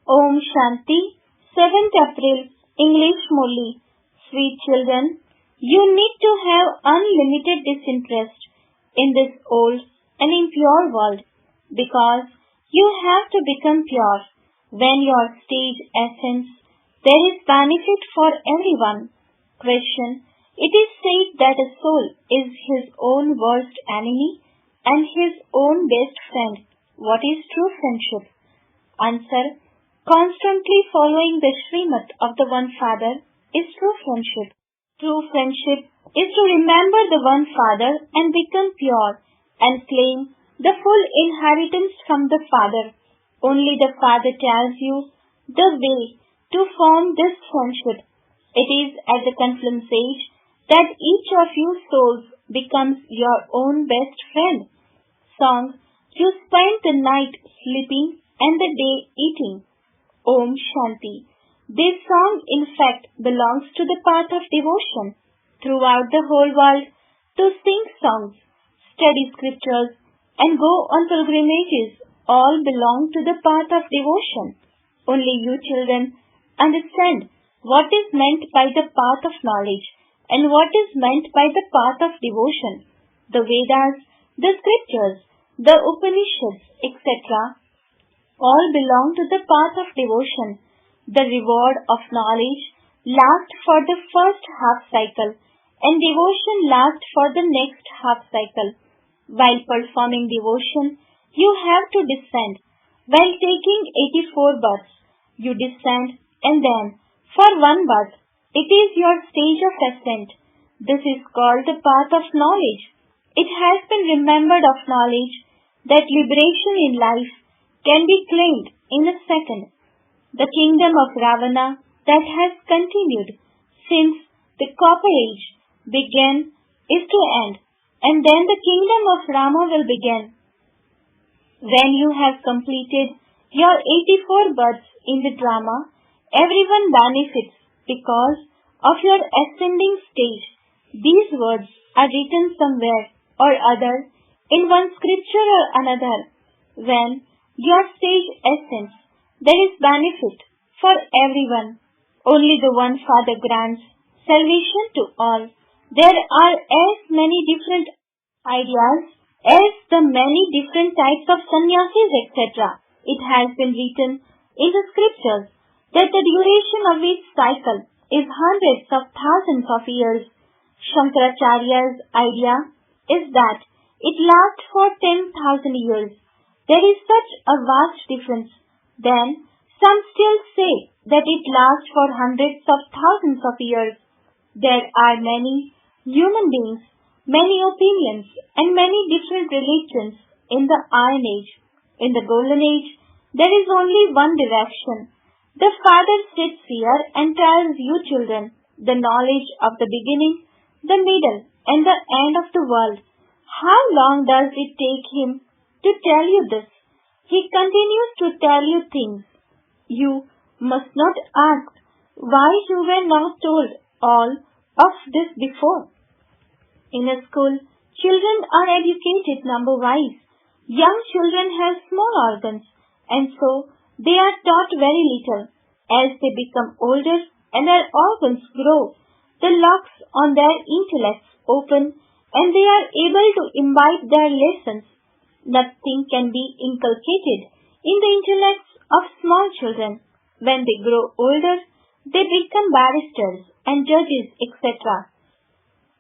Om Shanti, 7th April, English Murli. Sweet children, you need to have unlimited disinterest in this old and impure world because you have to become pure. When your stage essence, there is benefit for everyone. Question: it is said that a soul is his own worst enemy and his own best friend. What is true friendship? Answer: constantly following the Srimad of the One Father is true friendship. True friendship is to remember the One Father and become pure and claim the full inheritance from the Father. Only the Father tells you the way to form this friendship. It is at the confluence age that each of you souls becomes your own best friend. Song: you spend the night sleeping and the day eating. Om Shanti. This song in fact belongs to the path of devotion. Throughout the whole world, to sing songs, study scriptures, and go on pilgrimages all belong to the path of devotion. Only you children understand what is meant by the path of knowledge and what is meant by the path of devotion. The Vedas, the scriptures, the Upanishads, etc. all belong to the path of devotion. The reward of knowledge lasts for the first half cycle and devotion lasts for the next half cycle. While performing devotion, you have to descend. While taking 84 births, you descend and then, for one birth, it is your stage of ascent. This is called the path of knowledge. It has been remembered of knowledge that liberation in life can be claimed in a second. The kingdom of Ravana that has continued since the Copper Age began is to end, and then the kingdom of Rama will begin. When you have completed your 84 births in the drama, everyone benefits because of your ascending stage. These words are written somewhere or other in one scripture or another. When your stage ascends, there is benefit for everyone. Only the One Father grants salvation to all. There are as many different ideas as the many different types of sannyasis, etc. It has been written in the scriptures that the duration of each cycle is hundreds of thousands of years. Shankaracharya's idea is that it lasts for 10,000 years. There is such a vast difference. Then, some still say that it lasts for hundreds of thousands of years. There are many human beings, many opinions, and many different religions in the Iron Age. In the Golden Age, there is only one direction. The Father sits here and tells you children the knowledge of the beginning, the middle, and the end of the world. How long does it take him to tell you this? He continues to tell you things. You must not ask why you were not told all of this before. In a school, children are educated number-wise. Young children have small organs, and so they are taught very little. As they become older and their organs grow, the locks on their intellects open and they are able to imbibe their lessons. Nothing can be inculcated in the intellects of small children. When they grow older, they become barristers and judges, etc.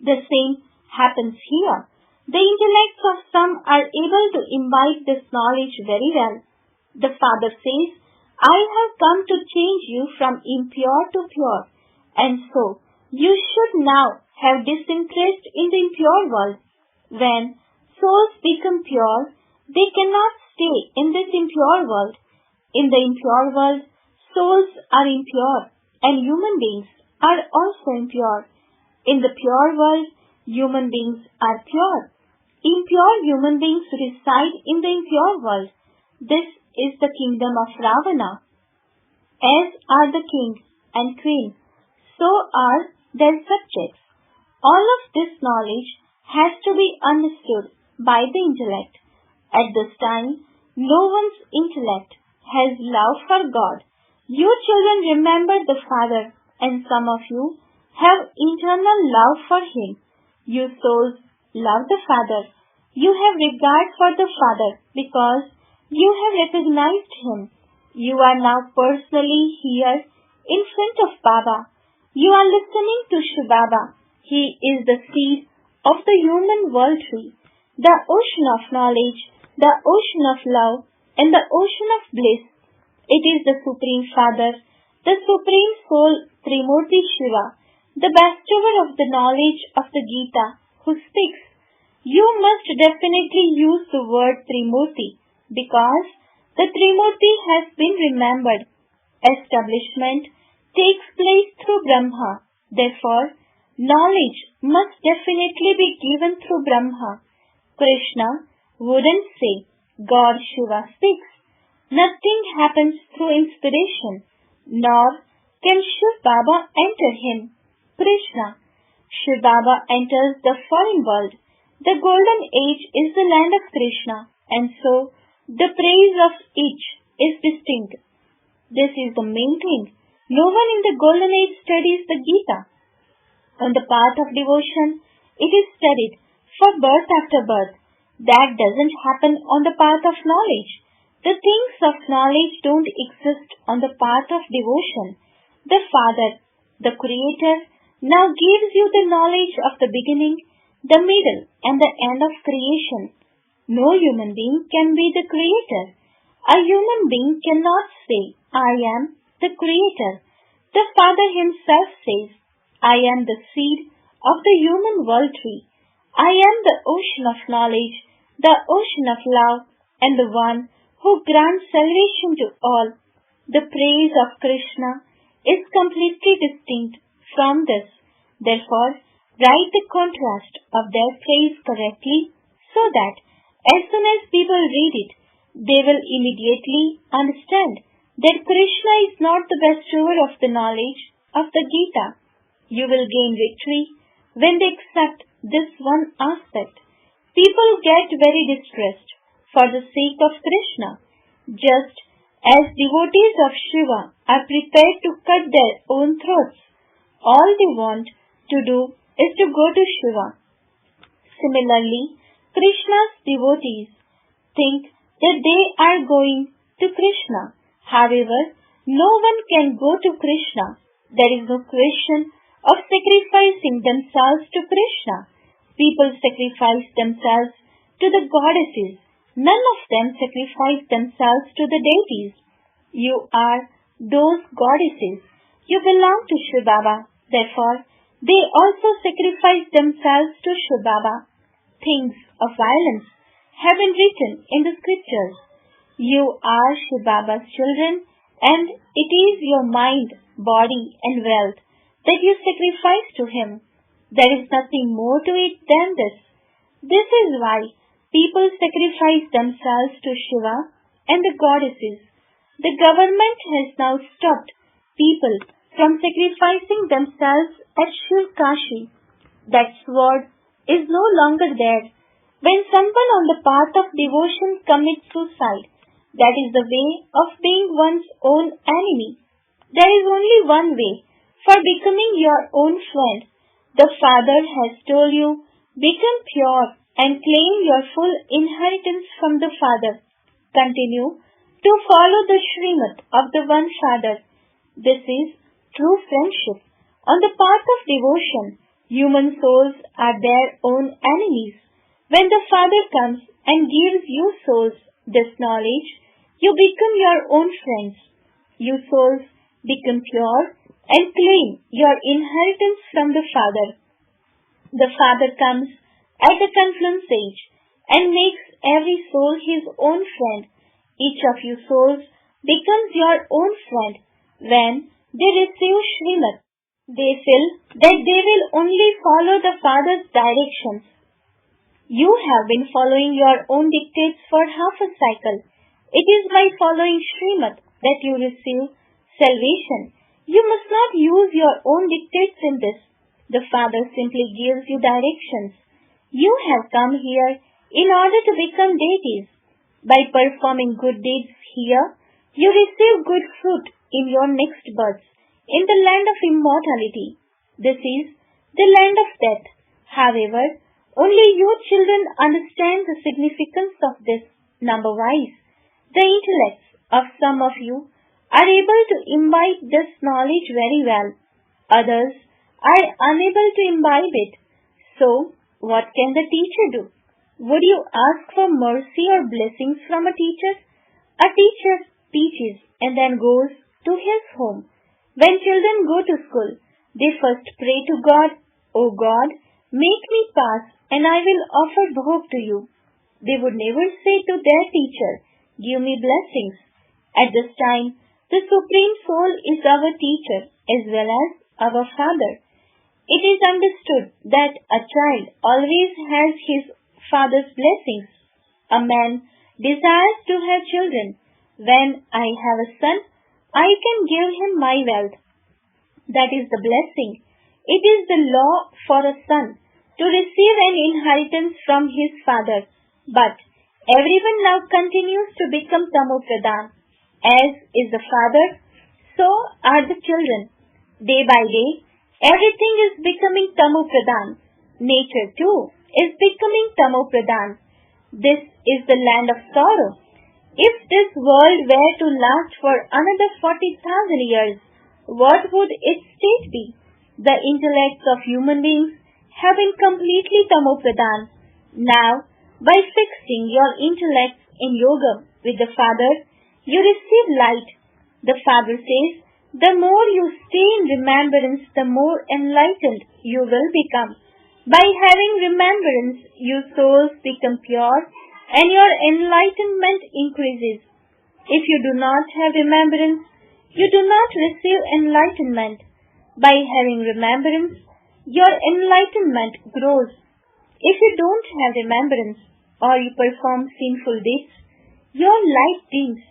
The same happens here. The intellects of some are able to imbibe this knowledge very well. The Father says, I have come to change you from impure to pure, and so you should now have disinterest in the impure world. When souls become pure, they cannot stay in this impure world. In the impure world, souls are impure, and human beings are also impure. In the pure world, human beings are pure. Impure human beings reside in the impure world. This is the kingdom of Ravana. As are the king and queen, so are their subjects. All of this knowledge has to be understood by the intellect. At this time, no one's intellect has love for God You children remember the Father, and some of you have eternal love for Him. You souls love the Father. You have regard for the Father because you have recognized Him. You are now personally here in front of Baba. You are listening to Shiv Baba. He is the seed of the human world tree, the ocean of knowledge, the ocean of love, and the ocean of bliss. It is the Supreme Father, the Supreme Soul, Trimurti Shiva, the bestower of the knowledge of the Gita, who speaks. You must definitely use the word Trimurti because the Trimurti has been remembered. Establishment takes place through Brahma. Therefore, knowledge must definitely be given through Brahma. Krishna wouldn't say God Shiva speaks. Nothing happens through inspiration, nor can Shiv Baba enter him. Krishna. Shiv Baba enters the foreign world. The golden age is the land of Krishna, and so the praise of each is distinct. This is the main thing. No one in the golden age studies the Gita. On the path of devotion, it is studied for birth after birth. That doesn't happen on the path of knowledge. The things of knowledge don't exist on the path of devotion. The Father, the Creator, now gives you the knowledge of the beginning, the middle, and the end of creation. No human being can be the Creator. A human being cannot say, I am the Creator. The Father Himself says, I am the seed of the human world tree. I am the ocean of knowledge, the ocean of love, and the one who grants salvation to all. The praise of Krishna is completely distinct from this. Therefore, write the contrast of their praise correctly so that as soon as people read it, they will immediately understand that Krishna is not the bestower of the knowledge of the Gita. You will gain victory when they accept this one aspect. People get very distressed for the sake of Krishna, just as devotees of Shiva are prepared to cut their own throats. All they want to do is to go to Shiva. Similarly, Krishna's devotees think that they are going to Krishna. However, no one can go to Krishna. There is no question of sacrificing themselves to Krishna. People sacrifice themselves to the goddesses. None of them sacrifice themselves to the deities. You are those goddesses. You belong to Shiv Baba. Therefore, they also sacrifice themselves to Shiv Baba. Things of violence have been written in the scriptures. You are Shiv Baba's children, and it is your mind, body, and wealth that you sacrifice to Him. There is nothing more to it than this. This is why people sacrifice themselves to Shiva and the goddesses. The government has now stopped people from sacrificing themselves at Shiv Kashi. That sword is no longer there. When someone on the path of devotion commits suicide, that is the way of being one's own enemy. There is only one way for becoming your own friend. The Father has told you, become pure and claim your full inheritance from the Father. Continue to follow the Srimad of the One Father. This is true friendship. On the path of devotion, human souls are their own enemies. When the Father comes and gives you souls this knowledge, you become your own friends. You souls become pure and claim your inheritance from the Father. The Father comes at the confluence age and makes every soul his own friend. Each of you souls becomes your own friend when they receive Srimad. They feel that they will only follow the Father's directions. You have been following your own dictates for half a cycle. It is by following Srimad that you receive salvation. You must not use your own dictates in this. The Father simply gives you directions. You have come here in order to become deities. By performing good deeds here, you receive good fruit in your next birth, in the land of immortality. This is the land of death. However, only you children understand the significance of this number-wise. The intellects of some of you are able to imbibe this knowledge very well. Others are unable to imbibe it. So, what can the teacher do? Would you ask for mercy or blessings from a teacher? A teacher teaches and then goes to his home. When children go to school, they first pray to God, "O God, make me pass and I will offer bhog to you." They would never say to their teacher, "Give me blessings." At this time, the Supreme Soul is our teacher as well as our Father. It is understood that a child always has his father's blessings. A man desires to have children. When I have a son, I can give him my wealth. That is the blessing. It is the law for a son to receive an inheritance from his father. But everyone now continues to become Tamopradhan. As is the father, so are the children. Day by day, everything is becoming Tamopradhan. Nature too is becoming Tamopradhan. This is the land of sorrow. If this world were to last for another 40,000 years, what would its state be? The intellects of human beings have been completely Tamopradhan. Now, by fixing your intellects in yoga with the Father, you receive light. The Father says, the more you stay in remembrance, the more enlightened you will become. By having remembrance, your souls become pure and your enlightenment increases. If you do not have remembrance, you do not receive enlightenment. By having remembrance, your enlightenment grows. If you don't have remembrance or you perform sinful deeds, your light dims.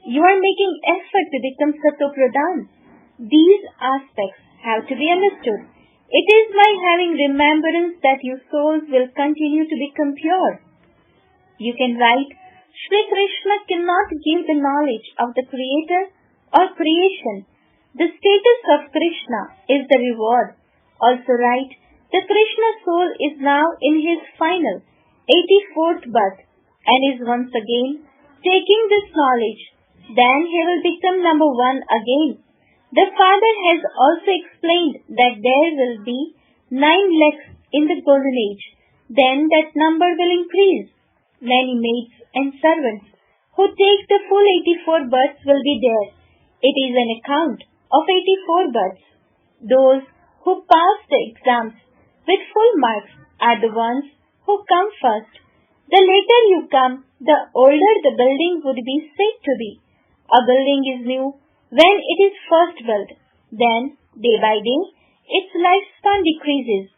You are making effort to become Satopradhan. These aspects have to be understood. It is by having remembrance that your souls will continue to become pure. You can write, Shri Krishna cannot give the knowledge of the Creator or creation. The status of Krishna is the reward. Also write, the Krishna soul is now in his final 84th birth and is once again taking this knowledge. Then he will become number one again. The Father has also explained that there will be 9 lakhs in the golden age. Then that number will increase. Many maids and servants who take the full 84 births will be there. It is an account of 84 births. Those who pass the exams with full marks are the ones who come first. The later you come, the older the building would be said to be. A building is new when it is first built. Then, day by day, its lifespan decreases.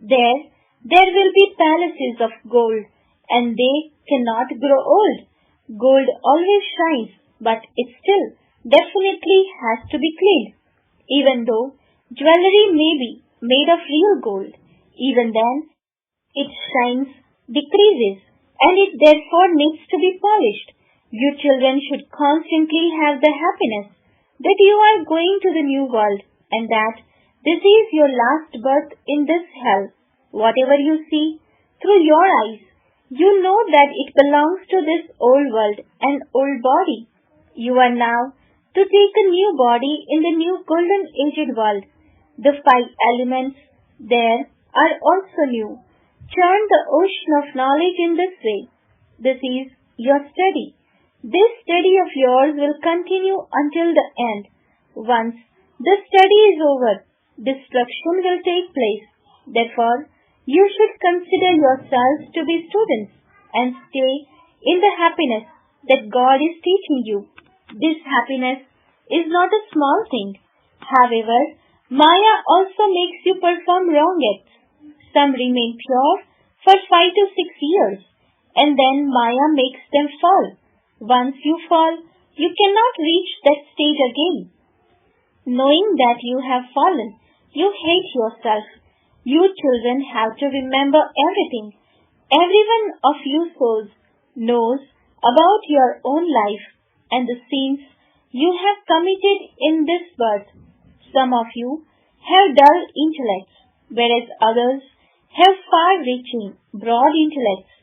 There will be palaces of gold, and they cannot grow old. Gold always shines, but it still definitely has to be cleaned. Even though jewelry may be made of real gold, even then, its shine decreases, and it therefore needs to be polished. You children should constantly have the happiness that you are going to the new world and that this is your last birth in this hell. Whatever you see through your eyes, you know that it belongs to this old world and old body. You are now to take a new body in the new golden aged world. The 5 elements there are also new. Churn the ocean of knowledge in this way. This is your study. This study of yours will continue until the end. Once the study is over, destruction will take place. Therefore, you should consider yourselves to be students and stay in the happiness that God is teaching you. This happiness is not a small thing. However, Maya also makes you perform wrong acts. Some remain pure for 5 to 6 years, and then Maya makes them fall. Once you fall, you cannot reach that stage again. Knowing that you have fallen, you hate yourself. You children have to remember everything. Every one of you souls knows about your own life and the sins you have committed in this birth. Some of you have dull intellects, whereas others have far-reaching, broad intellects.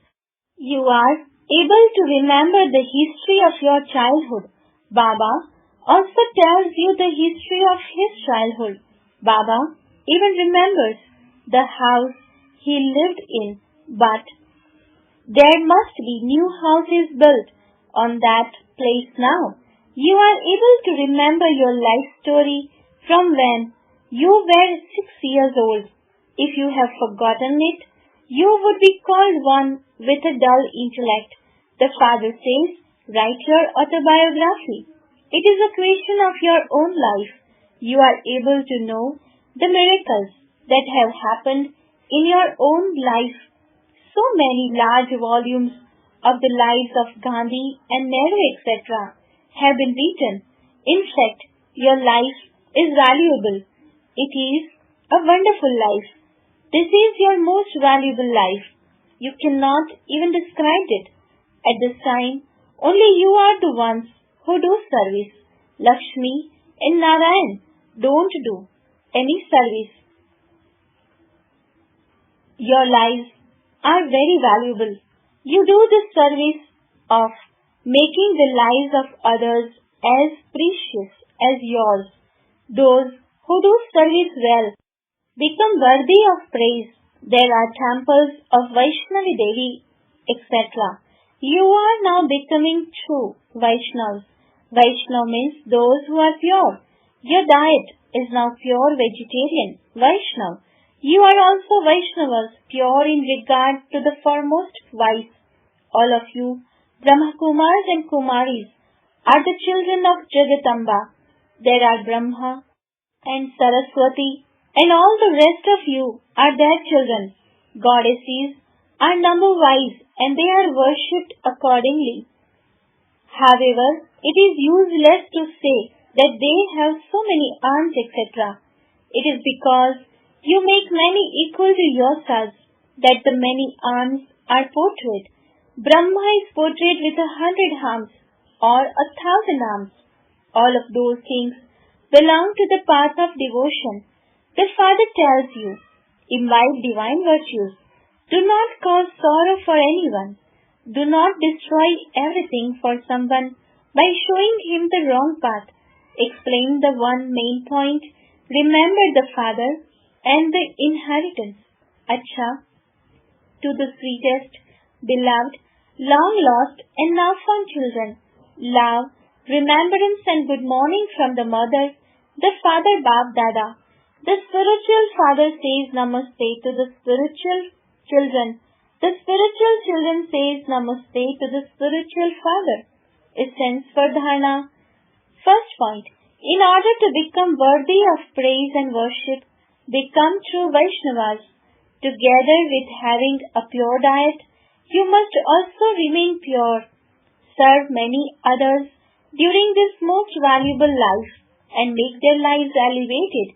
You are able to remember the history of your childhood. Baba also tells you the history of his childhood. Baba even remembers the house he lived in, but there must be new houses built on that place now. You are able to remember your life story from when you were 6 years old. If you have forgotten it, you would be called one with a dull intellect. The father says, write your autobiography. It is a question of your own life. You are able to know the miracles that have happened in your own life. So many large volumes of the lives of Gandhi and Nehru, etc. have been written. In fact, your life is valuable. It is a wonderful life. This is your most valuable life. You cannot even describe it. At this time, only you are the ones who do service. Lakshmi and Narayan don't do any service. Your lives are very valuable. You do the service of making the lives of others as precious as yours. Those who do service well become worthy of praise. There are temples of Vaishnavi Devi, etc. You are now becoming true Vaishnavas. Vaishnav means those who are pure. Your diet is now pure vegetarian, Vaishnav. You are also Vaishnavas, pure in regard to the foremost vice. All of you, Brahmakumars and Kumaris, are the children of Jagatamba. There are Brahma and Saraswati, and all the rest of you are their children. Goddesses are number-wise, and they are worshipped accordingly. However, it is useless to say that they have so many arms, etc. It is because you make many equal to yourselves that the many arms are portrayed. Brahma is portrayed with 100 arms or 1,000 arms. All of those things belong to the path of devotion. The Father tells you, imbibe divine virtues. Do not cause sorrow for anyone. Do not destroy everything for someone by showing him the wrong path. Explain the one main point. Remember the Father and the inheritance. Acha, to the sweetest, beloved, long lost and now found children, love, remembrance and good morning from the mother, the father Bab Dada. The spiritual father says namaste to the spiritual children. The spiritual children says namaste to the spiritual father. Essence for dharana. First point, in order to become worthy of praise and worship, become true Vaishnavas. Together with having a pure diet, you must also remain pure. Serve many others during this most valuable life and make their lives elevated.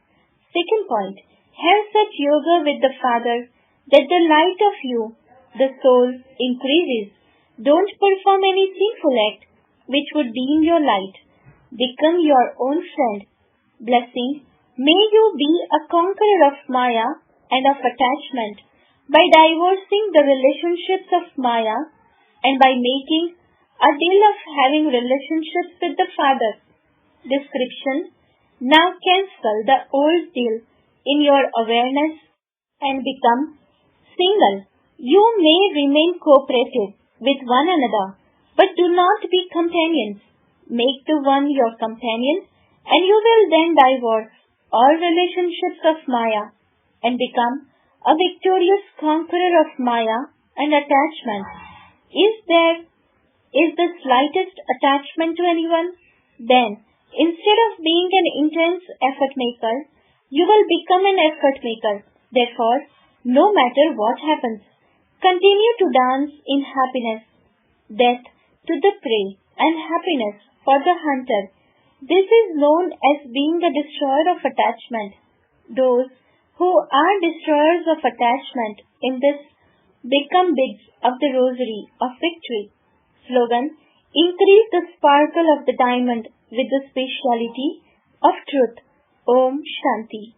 Second point, have such yoga with the Father that the light of you, the soul, increases. Don't perform any sinful act which would dim your light. Become your own friend. Blessing, may you be a conqueror of Maya and of attachment by divorcing the relationships of Maya and by making a deal of having relationships with the Father. Description, now cancel the old deal in your awareness and become single. You may remain cooperative with one another, but do not be companions. Make the one your companion, and you will then divorce all relationships of Maya and become a victorious conqueror of Maya and attachment. Is the slightest attachment to anyone? Then, instead of being an intense effort maker, you will become an effort maker. Therefore, no matter what happens, continue to dance in happiness. Death to the prey and happiness for the hunter. This is known as being the destroyer of attachment. Those who are destroyers of attachment in this become bigs of the rosary of victory. Slogan, increase the sparkle of the diamond with the speciality of truth. Om Shanti.